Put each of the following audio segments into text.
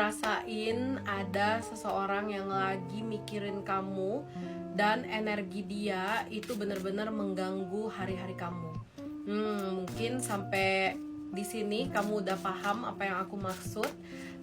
ngerasain ada seseorang yang lagi mikirin kamu dan energi dia itu benar-benar mengganggu hari-hari kamu. Mungkin sampai di sini kamu udah paham apa yang aku maksud,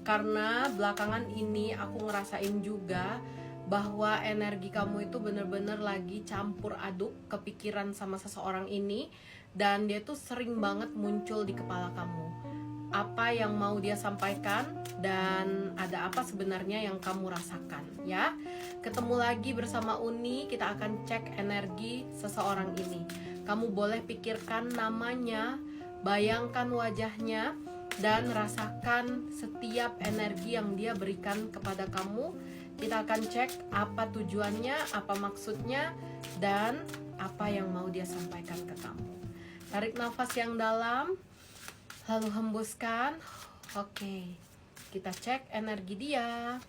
karena belakangan ini aku ngerasain juga bahwa energi kamu itu benar-benar lagi campur aduk kepikiran sama seseorang ini, dan dia tuh sering banget muncul di kepala kamu. Apa yang mau dia sampaikan dan ada apa sebenarnya yang kamu rasakan, ya. Ketemu lagi bersama Uni, kita akan cek energi seseorang ini. Kamu boleh pikirkan namanya, bayangkan wajahnya, dan rasakan setiap energi yang dia berikan kepada kamu. Kita akan cek apa tujuannya, apa maksudnya, dan apa yang mau dia sampaikan ke kamu. Tarik nafas yang dalam, lalu hembuskan. Oke, kita cek energi dia.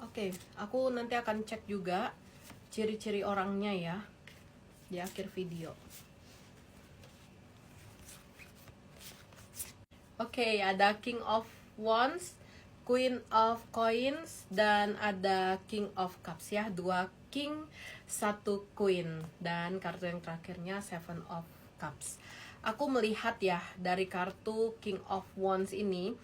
Oke, aku nanti akan cek juga ciri-ciri orangnya ya di akhir video. Oke, ada King of Wands, Queen of Coins, dan ada King of Cups ya. 2 King, 1 Queen, dan kartu yang terakhirnya Seven of Cups. Aku melihat ya dari kartu King of Wands ini,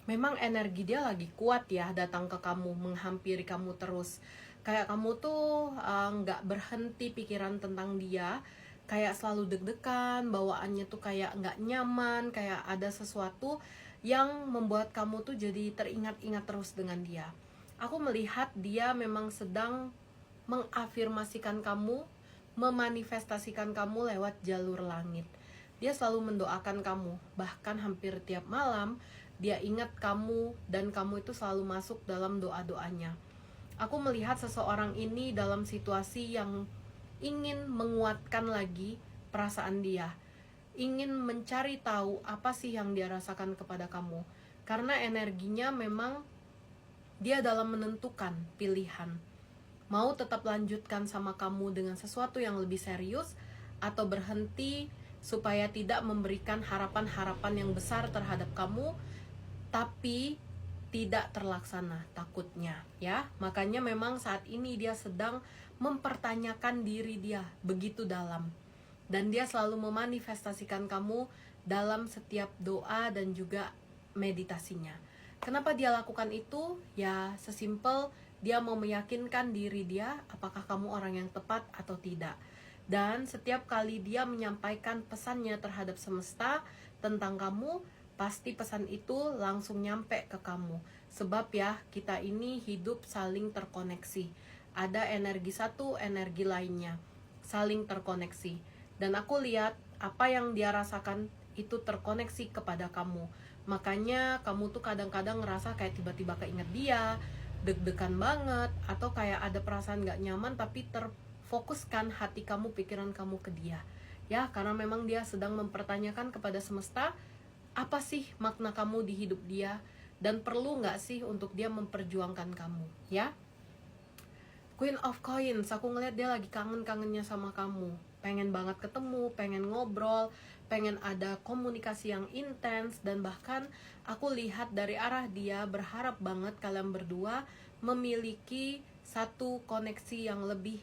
memang energi dia lagi kuat ya, datang ke kamu, menghampiri kamu terus. Kayak kamu tuh nggak berhenti pikiran tentang dia, kayak selalu deg-degan, bawaannya tuh kayak nggak nyaman, kayak ada sesuatu yang membuat kamu tuh jadi teringat-ingat terus dengan dia. Aku melihat dia memang sedang mengafirmasikan kamu, memanifestasikan kamu lewat jalur langit. Dia selalu mendoakan kamu, bahkan hampir tiap malam dia ingat kamu, dan kamu itu selalu masuk dalam doa-doanya. Aku melihat seseorang ini dalam situasi yang ingin menguatkan lagi perasaan dia, ingin mencari tahu apa sih yang dia rasakan kepada kamu, karena energinya memang dia dalam menentukan pilihan, mau tetap lanjutkan sama kamu dengan sesuatu yang lebih serius, atau berhenti supaya tidak memberikan harapan-harapan yang besar terhadap kamu, tapi tidak terlaksana takutnya ya. Makanya memang saat ini dia sedang mempertanyakan diri dia begitu dalam, dan dia selalu memanifestasikan kamu dalam setiap doa dan juga meditasinya. Kenapa dia lakukan itu? Ya sesimpel dia mau meyakinkan diri dia apakah kamu orang yang tepat atau tidak. Dan setiap kali dia menyampaikan pesannya terhadap semesta tentang kamu, pasti pesan itu langsung nyampe ke kamu. Sebab ya, kita ini hidup saling terkoneksi. Ada energi satu, energi lainnya saling terkoneksi. Dan aku lihat apa yang dia rasakan itu terkoneksi kepada kamu. Makanya kamu tuh kadang-kadang ngerasa kayak tiba-tiba keinget dia, deg-degan banget, atau kayak ada perasaan gak nyaman, tapi terfokuskan hati kamu, pikiran kamu ke dia. Ya, karena memang dia sedang mempertanyakan kepada semesta, apa sih makna kamu di hidup dia, dan perlu nggak sih untuk dia memperjuangkan kamu ya. Queen of Coins, aku ngeliat dia lagi kangen-kangennya sama kamu, pengen banget ketemu, pengen ngobrol, pengen ada komunikasi yang intens, dan bahkan aku lihat dari arah dia berharap banget kalian berdua memiliki satu koneksi yang lebih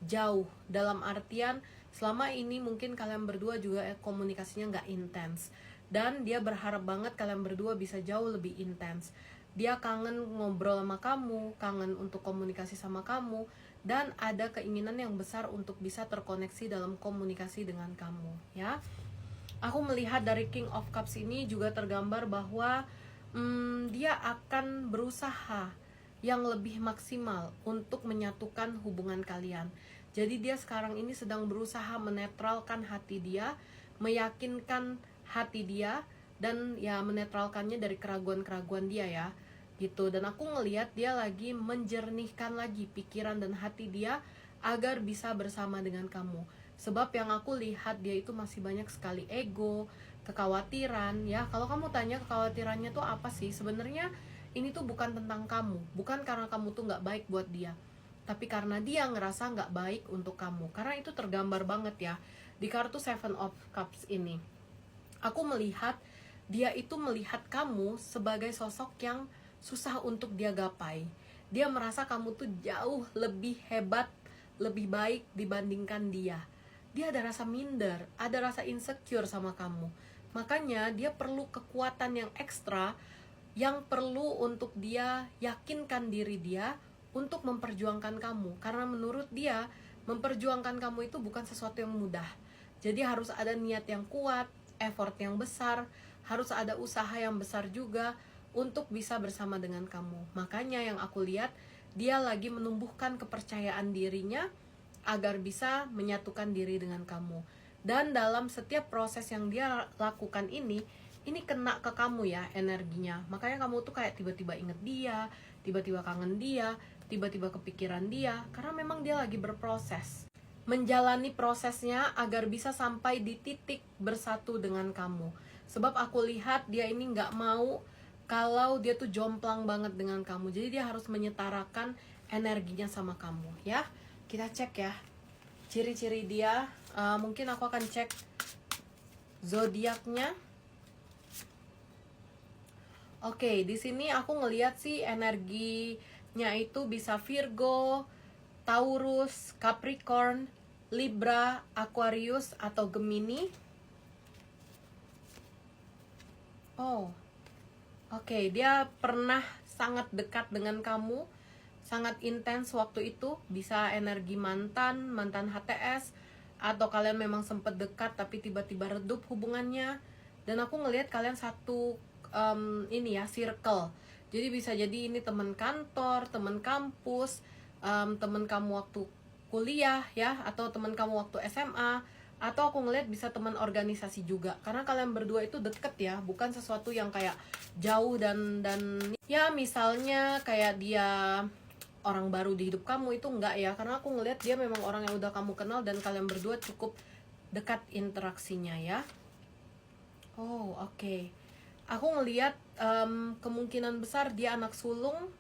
jauh. Dalam artian selama ini mungkin kalian berdua juga komunikasinya nggak intens, dan dia berharap banget kalian berdua bisa jauh lebih intens. Dia kangen ngobrol sama kamu, kangen untuk komunikasi sama kamu, dan ada keinginan yang besar untuk bisa terkoneksi dalam komunikasi dengan kamu ya. Aku melihat dari King of Cups ini juga tergambar bahwa dia akan berusaha yang lebih maksimal untuk menyatukan hubungan kalian. Jadi dia sekarang ini sedang berusaha menetralkan hati dia, meyakinkan hati dia, dan ya menetralkannya dari keraguan-keraguan dia ya gitu. Dan aku ngelihat dia lagi menjernihkan lagi pikiran dan hati dia agar bisa bersama dengan kamu. Sebab yang aku lihat dia itu masih banyak sekali ego, kekhawatiran ya. Kalau kamu tanya kekhawatirannya tuh apa sih, sebenarnya ini tuh bukan tentang kamu, bukan karena kamu tuh nggak baik buat dia, tapi karena dia ngerasa nggak baik untuk kamu. Karena itu tergambar banget ya di kartu Seven of Cups ini. Aku melihat dia itu melihat kamu sebagai sosok yang susah untuk dia gapai. Dia merasa kamu tuh jauh lebih hebat, lebih baik dibandingkan dia. Dia ada rasa minder, ada rasa insecure sama kamu. Makanya dia perlu kekuatan yang ekstra, yang perlu untuk dia yakinkan diri dia untuk memperjuangkan kamu. Karena menurut dia, memperjuangkan kamu itu bukan sesuatu yang mudah. Jadi harus ada niat yang kuat, effort yang besar, harus ada usaha yang besar juga untuk bisa bersama dengan kamu. Makanya yang aku lihat, dia lagi menumbuhkan kepercayaan dirinya agar bisa menyatukan diri dengan kamu. Dan dalam setiap proses yang dia lakukan ini kena ke kamu ya energinya. Makanya kamu tuh kayak tiba-tiba inget dia, tiba-tiba kangen dia, tiba-tiba kepikiran dia, karena memang dia lagi berproses, menjalani prosesnya agar bisa sampai di titik bersatu dengan kamu. Sebab aku lihat dia ini nggak mau kalau dia tuh jomplang banget dengan kamu. Jadi dia harus menyetarakan energinya sama kamu ya. Kita cek ya ciri-ciri dia. Mungkin aku akan cek zodiaknya. Oke, di sini aku ngelihat sih energinya itu bisa Virgo, Taurus, Capricorn, Libra, Aquarius, atau Gemini. Oh, oke, dia pernah sangat dekat dengan kamu, sangat intens waktu itu. Bisa energi mantan HTS, atau kalian memang sempat dekat tapi tiba-tiba redup hubungannya. Dan aku ngelihat kalian satu ini ya, circle. Jadi bisa jadi ini teman kantor, teman kampus, teman kamu waktu kuliah ya, atau teman kamu waktu SMA, atau aku ngeliat bisa teman organisasi juga. Karena kalian berdua itu deket ya, bukan sesuatu yang kayak jauh dan ya misalnya kayak dia orang baru di hidup kamu, itu enggak ya. Karena aku ngeliat dia memang orang yang udah kamu kenal dan kalian berdua cukup dekat interaksinya ya. Oh oke. Aku ngeliat kemungkinan besar dia anak sulung,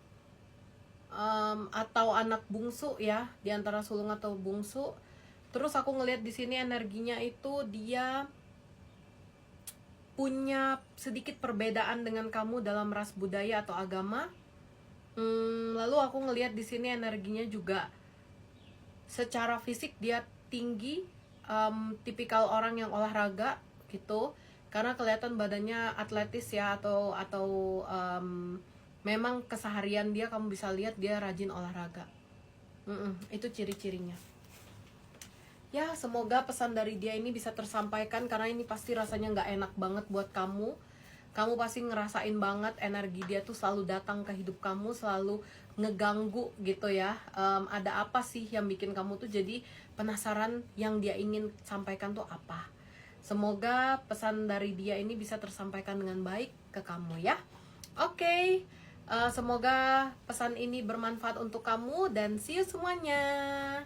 atau anak bungsu ya, di antara sulung atau bungsu. Terus aku ngelihat di sini energinya itu dia punya sedikit perbedaan dengan kamu dalam ras, budaya, atau agama. Lalu aku ngelihat di sini energinya juga secara fisik dia tinggi, tipikal orang yang olahraga gitu. Karena kelihatan badannya atletis ya, atau memang keseharian dia kamu bisa lihat dia rajin olahraga. Itu ciri-cirinya. Ya, semoga pesan dari dia ini bisa tersampaikan, karena ini pasti rasanya nggak enak banget buat kamu. Kamu pasti ngerasain banget energi dia tuh selalu datang ke hidup kamu, selalu ngeganggu gitu ya. Ada apa sih yang bikin kamu tuh jadi penasaran yang dia ingin sampaikan tuh apa. Semoga pesan dari dia ini bisa tersampaikan dengan baik ke kamu ya. Oke. Semoga pesan ini bermanfaat untuk kamu dan see you semuanya.